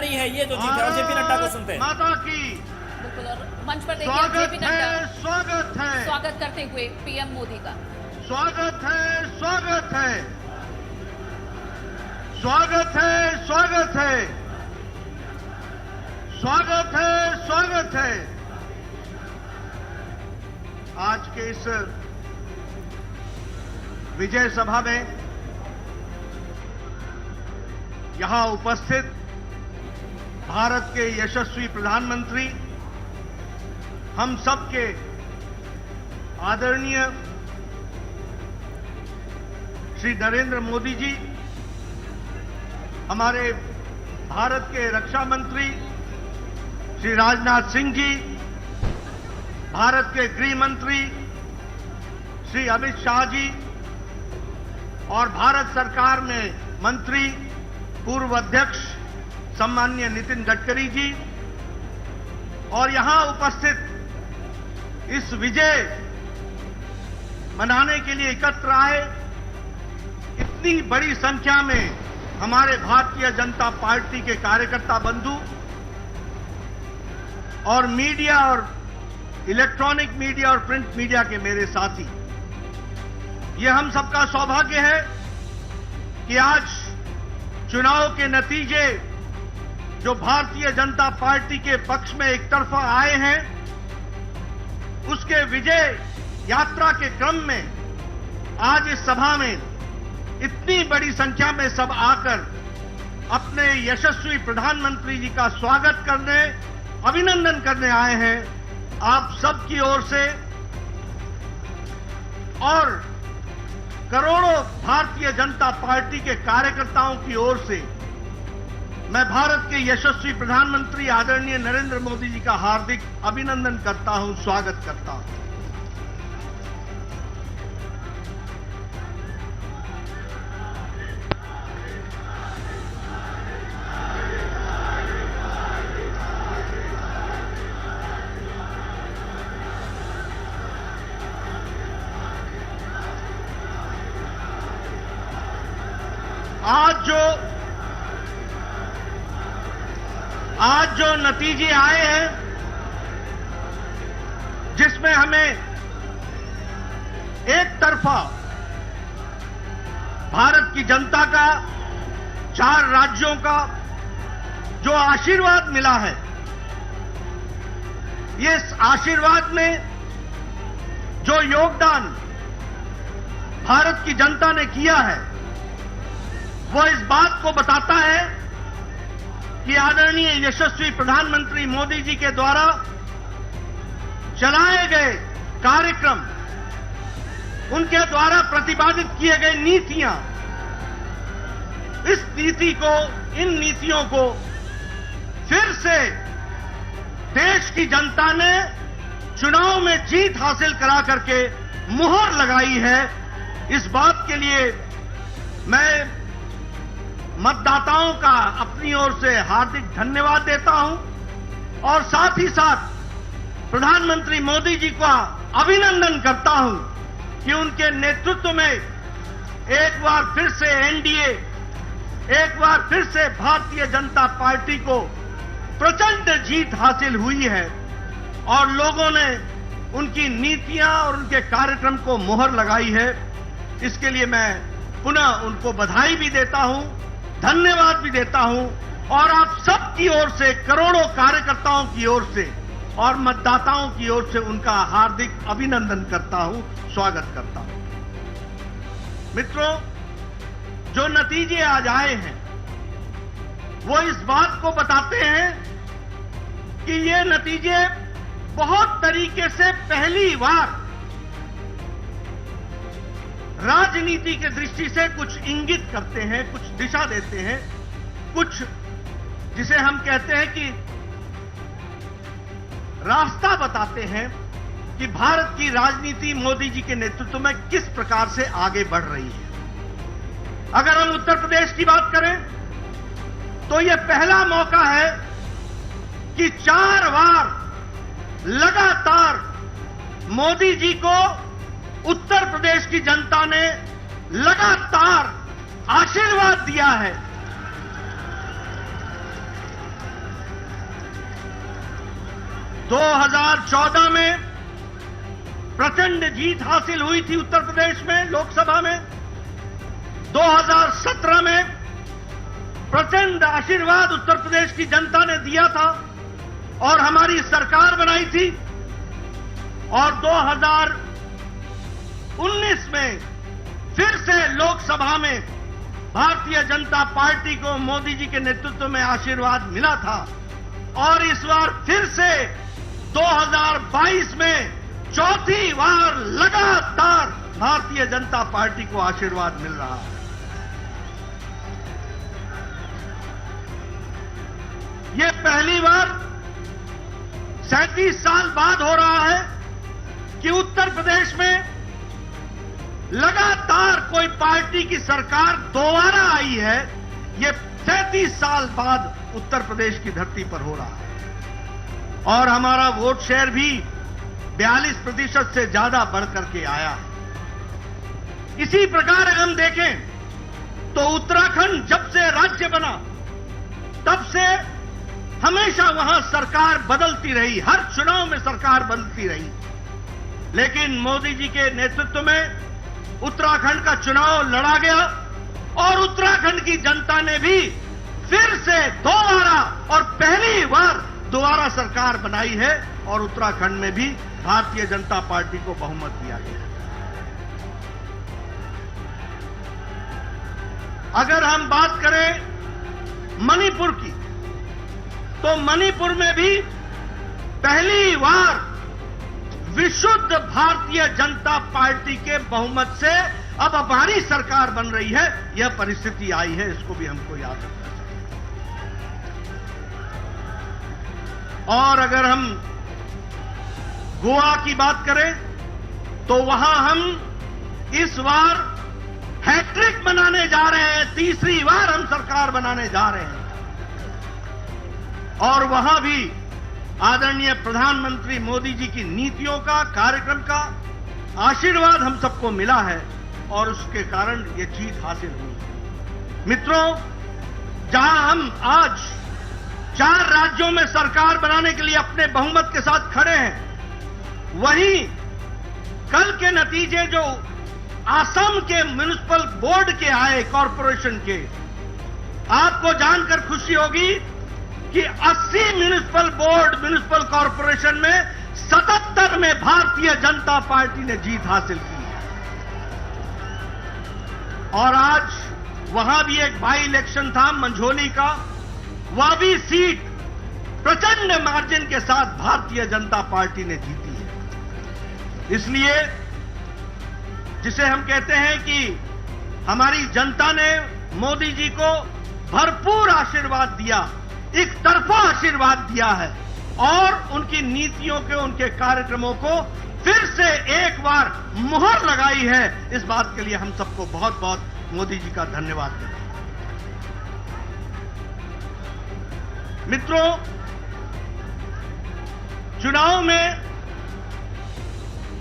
रही है, ये जो जीत है। और जेपी नड्डा को सुनते हैं। माता की बिल्कुल। और मंच पर देखिए जेपी नड्डा स्वागत है, स्वागत करते हुए पीएम मोदी का। स्वागत है, स्वागत है, स्वागत है, स्वागत है, स्वागत है, स्वागत है। आज के इस विजय सभा में यहां उपस्थित भारत के यशस्वी प्रधानमंत्री, हम सबके आदरणीय श्री नरेंद्र मोदी जी, हमारे भारत के रक्षा मंत्री श्री राजनाथ सिंह जी, भारत के गृह मंत्री श्री अमित शाह जी और भारत सरकार में मंत्री पूर्व अध्यक्ष सम्माननीय नितिन गडकरी जी और यहां उपस्थित इस विजय मनाने के लिए एकत्र आए इतनी बड़ी संख्या में हमारे भारतीय जनता पार्टी के कार्यकर्ता बंधु और मीडिया और इलेक्ट्रॉनिक मीडिया और प्रिंट मीडिया के मेरे साथी, ये हम सबका सौभाग्य है कि आज चुनाव के नतीजे जो भारतीय जनता पार्टी के पक्ष में एक तरफा आए हैं, उसके विजय यात्रा के क्रम में आज इस सभा में इतनी बड़ी संख्या में सब आकर अपने यशस्वी प्रधानमंत्री जी का स्वागत करने, अभिनंदन करने आए हैं। आप सबकी ओर से और करोड़ों भारतीय जनता पार्टी के कार्यकर्ताओं की ओर से मैं भारत के यशस्वी प्रधानमंत्री आदरणीय नरेंद्र मोदी जी का हार्दिक अभिनंदन करता हूं, स्वागत करता हूं। आज जो नतीजे आए हैं, जिसमें हमें एक तरफा भारत की जनता का 4 राज्यों का जो आशीर्वाद मिला है, ये आशीर्वाद में जो योगदान भारत की जनता ने किया है, वो इस बात को बताता है कि आदरणीय यशस्वी प्रधानमंत्री मोदी जी के द्वारा चलाए गए कार्यक्रम, उनके द्वारा प्रतिपादित किए गए नीतियां, इन नीतियों को फिर से देश की जनता ने चुनाव में जीत हासिल करा करके मुहर लगाई है। इस बात के लिए मैं मतदाताओं का अपनी ओर से हार्दिक धन्यवाद देता हूं और साथ ही साथ प्रधानमंत्री मोदी जी का अभिनंदन करता हूं कि उनके नेतृत्व में एक बार फिर से एनडीए, एक बार फिर से भारतीय जनता पार्टी को प्रचंड जीत हासिल हुई है और लोगों ने उनकी नीतियां और उनके कार्यक्रम को मुहर लगाई है। इसके लिए मैं पुनः उनको बधाई भी देता हूं, धन्यवाद भी देता हूं और आप सबकी ओर से, करोड़ों कार्यकर्ताओं की ओर से और मतदाताओं की ओर से उनका हार्दिक अभिनंदन करता हूं, स्वागत करता हूं। मित्रों, जो नतीजे आज आए हैं वो इस बात को बताते हैं कि ये नतीजे बहुत तरीके से पहली बार राजनीति के दृष्टि से कुछ इंगित करते हैं, कुछ दिशा देते हैं, कुछ जिसे हम कहते हैं कि रास्ता बताते हैं कि भारत की राजनीति मोदी जी के नेतृत्व में किस प्रकार से आगे बढ़ रही है। अगर हम उत्तर प्रदेश की बात करें तो यह पहला मौका है कि 4 बार लगातार मोदी जी को उत्तर प्रदेश की जनता ने लगातार आशीर्वाद दिया है। 2014 में प्रचंड जीत हासिल हुई थी उत्तर प्रदेश में लोकसभा में। 2017 में प्रचंड आशीर्वाद उत्तर प्रदेश की जनता ने दिया था और हमारी सरकार बनाई थी। और 2019 में फिर से लोकसभा में भारतीय जनता पार्टी को मोदी जी के नेतृत्व में आशीर्वाद मिला था और इस बार फिर से 2022 में चौथी बार लगातार भारतीय जनता पार्टी को आशीर्वाद मिल रहा है। ये पहली बार 37 साल बाद हो रहा है कि उत्तर प्रदेश में लगातार कोई पार्टी की सरकार दोबारा आई है। ये 37 साल बाद उत्तर प्रदेश की धरती पर हो रहा है और हमारा वोट शेयर भी 42% से ज्यादा बढ़कर के आया है। इसी प्रकार अगर हम देखें तो उत्तराखंड जब से राज्य बना तब से हमेशा वहां सरकार बदलती रही, हर चुनाव में सरकार बदलती रही, लेकिन मोदी जी के नेतृत्व में उत्तराखंड का चुनाव लड़ा गया और उत्तराखंड की जनता ने भी फिर से दोबारा और पहली बार दोबारा सरकार बनाई है और उत्तराखंड में भी भारतीय जनता पार्टी को बहुमत दिया गया। अगर हम बात करें मणिपुर की तो मणिपुर में भी पहली बार विशुद्ध भारतीय जनता पार्टी के बहुमत से अब हमारी सरकार बन रही है। यह परिस्थिति आई है, इसको भी हमको याद रखना चाहिए। और अगर हम गोवा की बात करें तो वहां हम इस बार हैट्रिक बनाने जा रहे हैं, तीसरी बार हम सरकार बनाने जा रहे हैं और वहां भी आदरणीय प्रधानमंत्री मोदी जी की नीतियों का, कार्यक्रम का आशीर्वाद हम सबको मिला है और उसके कारण ये जीत हासिल हुई। मित्रों, जहां हम आज 4 राज्यों में सरकार बनाने के लिए अपने बहुमत के साथ खड़े हैं, वहीं कल के नतीजे जो असम के म्युनिसिपल बोर्ड के आए, कॉरपोरेशन के, आपको जानकर खुशी होगी कि 80 म्युनिसिपल बोर्ड, म्युनिसिपल कॉरपोरेशन में 77 में भारतीय जनता पार्टी ने जीत हासिल की है। और आज वहां भी एक बाई इलेक्शन था मंझोली का, वह भी सीट प्रचंड मार्जिन के साथ भारतीय जनता पार्टी ने जीती है। इसलिए जिसे हम कहते हैं कि हमारी जनता ने मोदी जी को भरपूर आशीर्वाद दिया, एक तरफा आशीर्वाद दिया है और उनकी नीतियों के, उनके कार्यक्रमों को फिर से एक बार मुहर लगाई है। इस बात के लिए हम सबको बहुत बहुत मोदी जी का धन्यवाद देते हैं। मित्रों, चुनाव में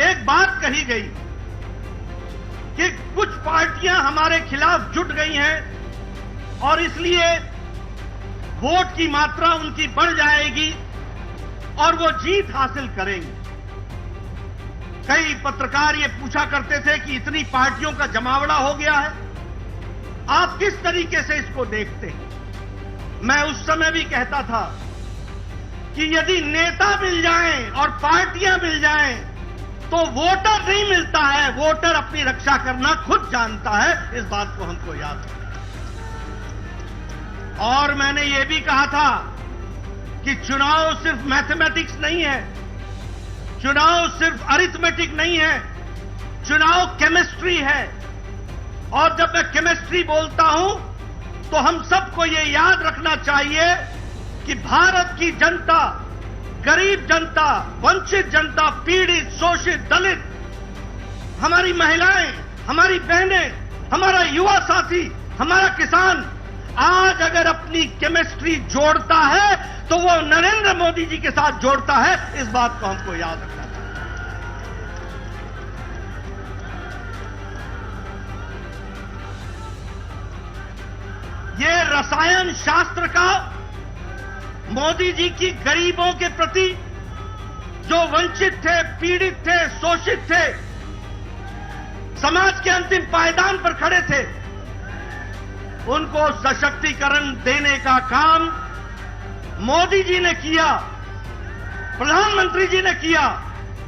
एक बात कही गई कि कुछ पार्टियां हमारे खिलाफ जुट गई हैं और इसलिए वोट की मात्रा उनकी बढ़ जाएगी और वो जीत हासिल करेंगे। कई पत्रकार ये पूछा करते थे कि इतनी पार्टियों का जमावड़ा हो गया है, आप किस तरीके से इसको देखते हैं? मैं उस समय भी कहता था कि यदि नेता मिल जाएं और पार्टियां मिल जाएं तो वोटर नहीं मिलता है, वोटर अपनी रक्षा करना खुद जानता है। इस बात को हमको याद रखना। और मैंने ये भी कहा था कि चुनाव सिर्फ मैथमेटिक्स नहीं है, चुनाव सिर्फ अरिथमेटिक नहीं है, चुनाव केमिस्ट्री है। और जब मैं केमिस्ट्री बोलता हूं तो हम सबको ये याद रखना चाहिए कि भारत की जनता, गरीब जनता, वंचित जनता, पीड़ित, शोषित, दलित, हमारी महिलाएं, हमारी बहनें, हमारा युवा साथी, हमारा किसान आज अगर अपनी केमिस्ट्री जोड़ता है तो वो नरेंद्र मोदी जी के साथ जोड़ता है। इस बात को हमको याद रखना चाहिए। ये रसायन शास्त्र का मोदी जी की गरीबों के प्रति, जो वंचित थे, पीड़ित थे, शोषित थे, समाज के अंतिम पायदान पर खड़े थे, उनको सशक्तिकरण देने का काम मोदी जी ने किया, प्रधानमंत्री जी ने किया।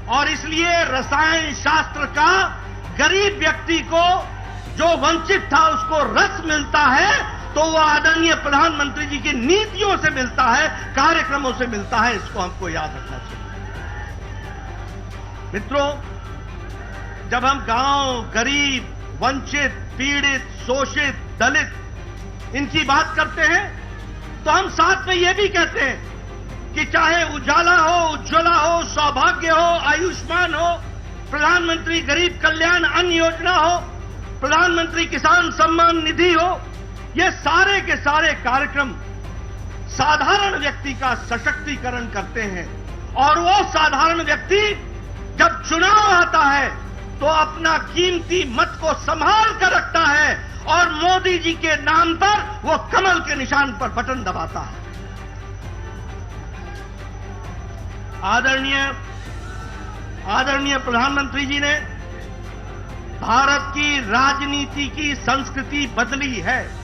और इसलिए रसायन शास्त्र का गरीब व्यक्ति को, जो वंचित था, उसको रस मिलता है, तो वो आदरणीय प्रधानमंत्री जी की नीतियों से मिलता है, कार्यक्रमों से मिलता है। इसको हमको याद रखना चाहिए। मित्रों, जब हम गांव, गरीब, वंचित, पीड़ित, शोषित, दलित इनकी बात करते हैं, तो हम साथ में यह भी कहते हैं कि चाहे उजाला हो, उज्ज्वला हो, सौभाग्य हो, आयुष्मान हो, प्रधानमंत्री गरीब कल्याण अन्न योजना हो, प्रधानमंत्री किसान सम्मान निधि हो, ये सारे के सारे कार्यक्रम साधारण व्यक्ति का सशक्तिकरण करते हैं। और वो साधारण व्यक्ति जब चुनाव आता है तो अपना कीमती मत को संभाल कर रखता है और मोदी जी के नाम पर वो कमल के निशान पर बटन दबाता है। आदरणीय प्रधानमंत्री जी ने भारत की राजनीति की संस्कृति बदली है।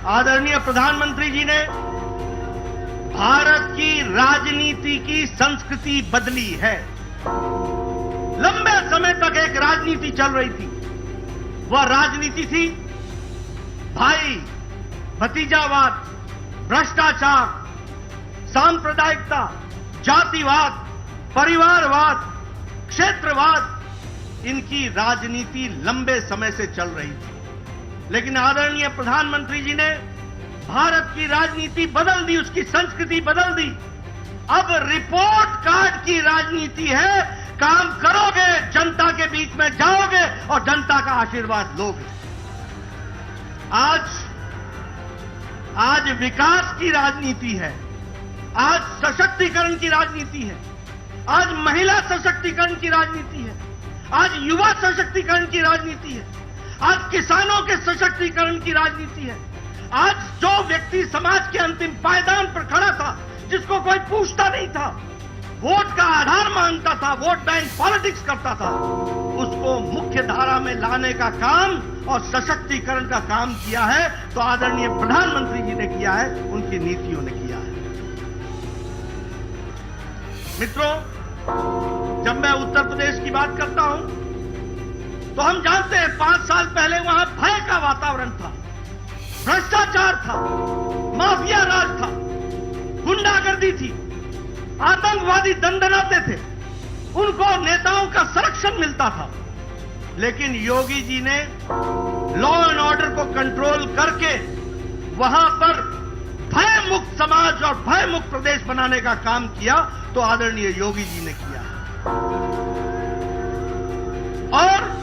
आदरणीय प्रधानमंत्री जी ने भारत की राजनीति की संस्कृति बदली है। लंबे समय तक एक राजनीति चल रही थी। वह राजनीति थी भाई भतीजावाद, भ्रष्टाचार, सांप्रदायिकता, जातिवाद, परिवारवाद, क्षेत्रवाद। इनकी राजनीति लंबे समय से चल रही थी। लेकिन आदरणीय प्रधानमंत्री जी ने भारत की राजनीति बदल दी, उसकी संस्कृति बदल दी। अब रिपोर्ट कार्ड की राजनीति है। काम करोगे, जनता के बीच में जाओगे और जनता का आशीर्वाद लोगे। आज विकास की राजनीति है, आज सशक्तिकरण की राजनीति है, आज महिला सशक्तिकरण की राजनीति है, आज युवा सशक्तिकरण की राजनीति है, आज किसानों के सशक्तिकरण की राजनीति है। आज जो व्यक्ति समाज के अंतिम पायदान पर खड़ा था, जिसको कोई पूछता नहीं था, वोट का आधार मांगता था, वोट बैंक पॉलिटिक्स करता था, उसको मुख्य धारा में लाने का काम और सशक्तिकरण का काम किया है तो आदरणीय प्रधानमंत्री जी ने किया है, उनकी नीतियों ने किया है। मित्रों, जब मैं उत्तर प्रदेश की बात करता हूं तो हम जानते हैं 5 साल पहले वहां भय का वातावरण था, भ्रष्टाचार था, माफिया राज था, गुंडागर्दी थी, आतंकवादी दंडनाते थे, उनको नेताओं का संरक्षण मिलता था। लेकिन योगी जी ने लॉ एंड ऑर्डर को कंट्रोल करके वहां पर भय मुक्त समाज और भय मुक्त प्रदेश बनाने का काम किया तो आदरणीय योगी जी ने किया। और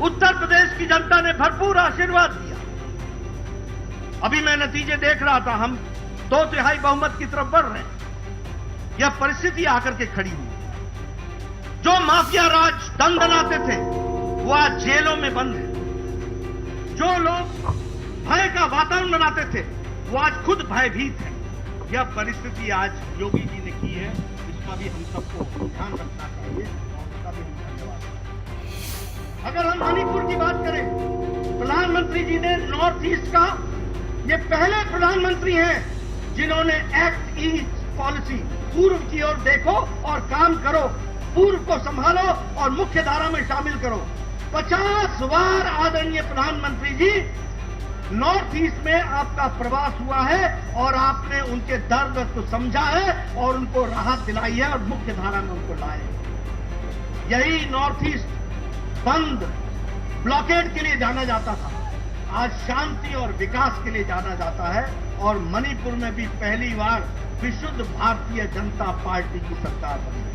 उत्तर प्रदेश की जनता ने भरपूर आशीर्वाद दिया। अभी मैं नतीजे देख रहा था, हम 2/3 बहुमत की तरफ बढ़ रहे हैं। यह परिस्थिति आकर के खड़ी हुई। जो माफिया राज दंडनाते थे वो आज जेलों में बंद है। जो लोग भय का वातावरण बनाते थे वो आज खुद भयभीत है। यह परिस्थिति आज योगी जी ने की है, इसका भी हम सबको ध्यान रखना चाहिए और उसका भी हम धन्यवाद। अगर हम मणिपुर की बात करें, प्रधानमंत्री जी ने नॉर्थ ईस्ट का ये पहले प्रधानमंत्री हैं जिन्होंने एक्ट ईस्ट पॉलिसी, पूर्व की ओर देखो और काम करो, पूर्व को संभालो और मुख्य धारा में शामिल करो। 50 बार आदरणीय प्रधानमंत्री जी नॉर्थ ईस्ट में आपका प्रवास हुआ है और आपने उनके दर्द को समझा है और उनको राहत दिलाई है और मुख्य धारा में उनको लाए। यही नॉर्थ ईस्ट बंद, ब्लॉकेड के लिए जाना जाता था, आज शांति और विकास के लिए जाना जाता है। और मणिपुर में भी पहली बार विशुद्ध भारतीय जनता पार्टी की सरकार बनी।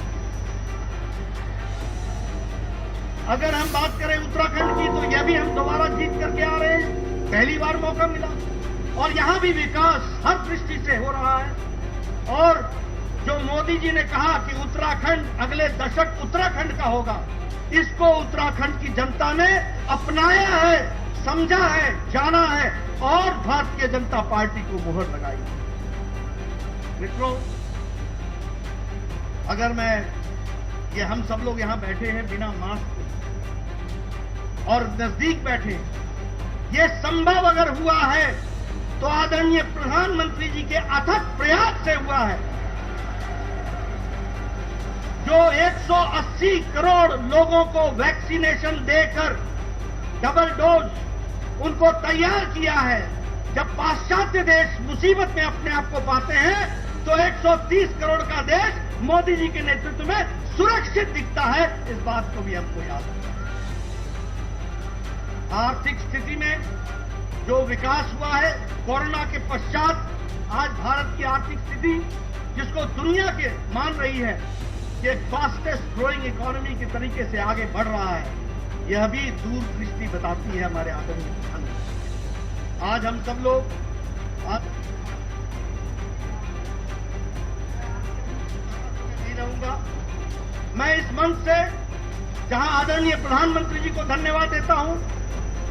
अगर हम बात करें उत्तराखंड की तो यह भी हम दोबारा जीत करके आ रहे हैं। पहली बार मौका मिला और यहां भी विकास हर दृष्टि से हो रहा है। और जो मोदी जी ने कहा कि उत्तराखंड अगले दशक उत्तराखंड का होगा, इसको उत्तराखंड की जनता ने अपनाया है, समझा है, जाना है और भारतीय जनता पार्टी को मुहर लगाई। मित्रों, अगर मैं ये हम सब लोग यहां बैठे हैं बिना मास्क और नजदीक बैठे, ये संभव अगर हुआ है तो आदरणीय प्रधानमंत्री जी के अथक प्रयास से हुआ है। जो 180 करोड़ लोगों को वैक्सीनेशन देकर डबल डोज उनको तैयार किया है। जब पाश्चात्य देश मुसीबत में अपने आप को पाते हैं तो 130 करोड़ का देश मोदी जी के नेतृत्व में सुरक्षित दिखता है। इस बात को भी हमको याद रखना है। आर्थिक स्थिति में जो विकास हुआ है कोरोना के पश्चात, आज भारत की आर्थिक स्थिति जिसको दुनिया के मान रही है कि फास्टेस्ट ग्रोइंग इकोनॉमी के तरीके से आगे बढ़ रहा है, यह भी दूरदृष्टि बताती है हमारे आदरणीय प्रधानमंत्री। आज हम सब लोग नहीं रहूंगा, मैं इस मंच से जहां आदरणीय प्रधानमंत्री जी को धन्यवाद देता हूं,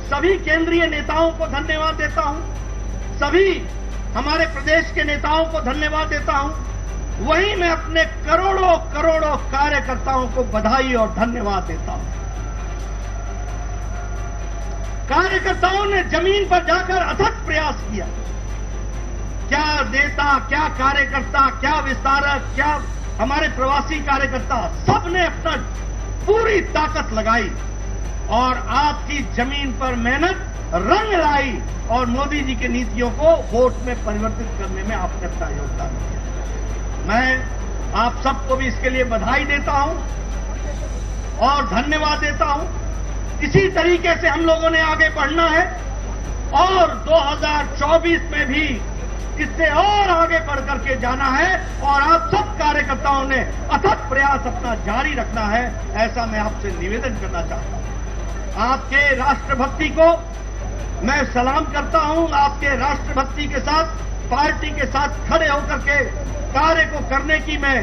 सभी केंद्रीय नेताओं को धन्यवाद देता हूं, सभी हमारे प्रदेश के नेताओं को धन्यवाद देता हूं, वहीं मैं अपने करोड़ों करोड़ों कार्यकर्ताओं को बधाई और धन्यवाद देता हूं। कार्यकर्ताओं ने जमीन पर जाकर अथक प्रयास किया। क्या नेता, क्या कार्यकर्ता, क्या विस्तारक, क्या हमारे प्रवासी कार्यकर्ता, सबने अपना पूरी ताकत लगाई और आपकी जमीन पर मेहनत रंग लाई और मोदी जी की नीतियों को वोट में परिवर्तित करने में आपने अपना योगदान दिया। मैं आप सबको भी इसके लिए बधाई देता हूं और धन्यवाद देता हूं। इसी तरीके से हम लोगों ने आगे बढ़ना है और 2024 में भी इससे और आगे बढ़ करके जाना है और आप सब कार्यकर्ताओं ने अथक प्रयास अपना जारी रखना है, ऐसा मैं आपसे निवेदन करना चाहता हूं। आपके राष्ट्रभक्ति को मैं सलाम करता हूं। आपके राष्ट्रभक्ति के साथ, पार्टी के साथ खड़े होकर के कार्य को करने की मैं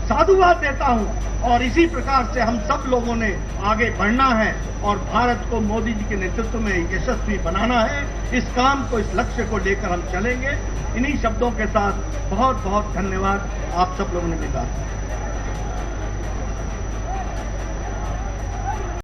साधुवाद देता हूं और इसी प्रकार से हम सब लोगों ने आगे बढ़ना है और भारत को मोदी जी के नेतृत्व में यशस्वी बनाना है। इस काम को, इस लक्ष्य को लेकर हम चलेंगे। इन्हीं शब्दों के साथ बहुत बहुत धन्यवाद। आप सब लोगों ने मिला।